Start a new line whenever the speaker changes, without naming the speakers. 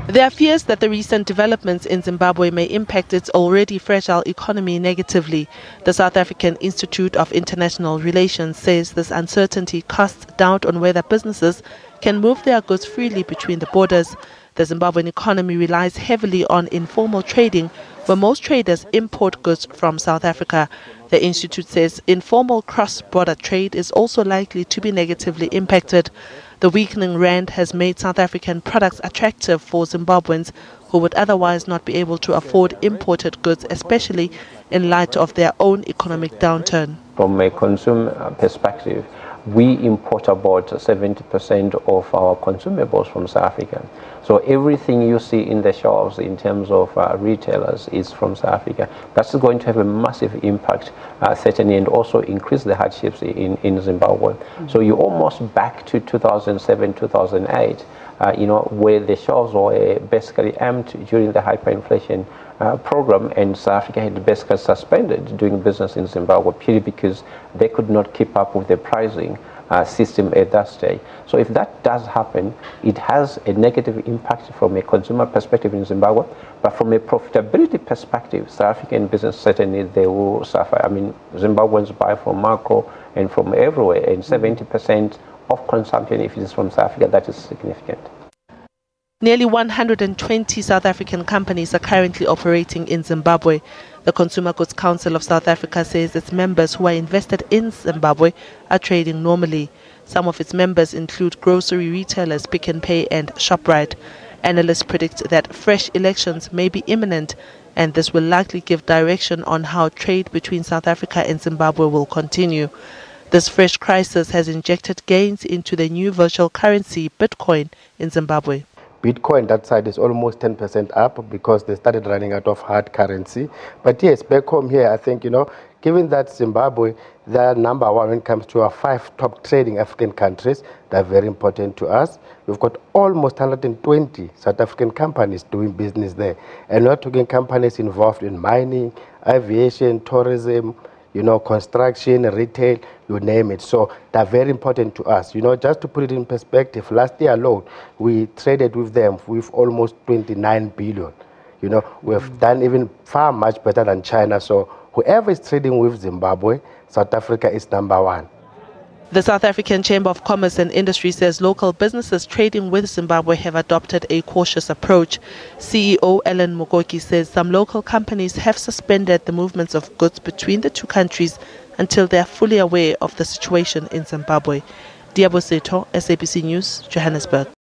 There are fears that the recent developments in Zimbabwe may impact its already fragile economy negatively. The South African Institute of International Relations says this uncertainty casts doubt on whether businesses can move their goods freely between the borders. The Zimbabwean economy relies heavily on informal trading, where most traders import goods from South Africa. The institute says informal cross-border trade is also likely to be negatively impacted. The weakening rand has made South African products attractive for Zimbabweans who would otherwise not be able to afford imported goods, especially in light of their own economic downturn.
From a consumer perspective, we import about 70% of our consumables from South Africa. So everything you see in the shelves in terms of retailers is from South Africa. That's going to have a massive impact, certainly, and also increase the hardships in Zimbabwe. So you're almost back to 2007, 2008, where the shelves were basically empty during the hyperinflation program, and South Africa had basically suspended doing business in Zimbabwe purely because they could not keep up with the pricing system at that stage. So if that does happen, it has a negative impact from a consumer perspective in Zimbabwe, but from a profitability perspective, South African business certainly they will suffer. I mean, Zimbabweans buy from Marco and from everywhere, and 70% of consumption, if it is from South Africa, that is significant.
Nearly 120 South African companies are currently operating in Zimbabwe. The Consumer Goods Council of South Africa says its members who are invested in Zimbabwe are trading normally. Some of its members include grocery retailers Pick n Pay and Shoprite. Analysts predict that fresh elections may be imminent, and this will likely give direction on how trade between South Africa and Zimbabwe will continue. This fresh crisis has injected gains into the new virtual currency Bitcoin in Zimbabwe.
Bitcoin, that side, is almost 10% up because they started running out of hard currency. But yes, back home here, I think, given that Zimbabwe, they're number one when it comes to our 5 top trading African countries, they're very important to us. We've got almost 120 South African companies doing business there. And we're talking companies involved in mining, aviation, tourism, construction, retail, you name it. So they're very important to us. Just to put it in perspective, last year alone, we traded with them with almost 29 billion. We've done even far much better than China. So whoever is trading with Zimbabwe, South Africa is number one.
The South African Chamber of Commerce and Industry says local businesses trading with Zimbabwe have adopted a cautious approach. CEO Ellen Mukoki says some local companies have suspended the movements of goods between the two countries until they are fully aware of the situation in Zimbabwe. Diabo Seto, SABC News, Johannesburg.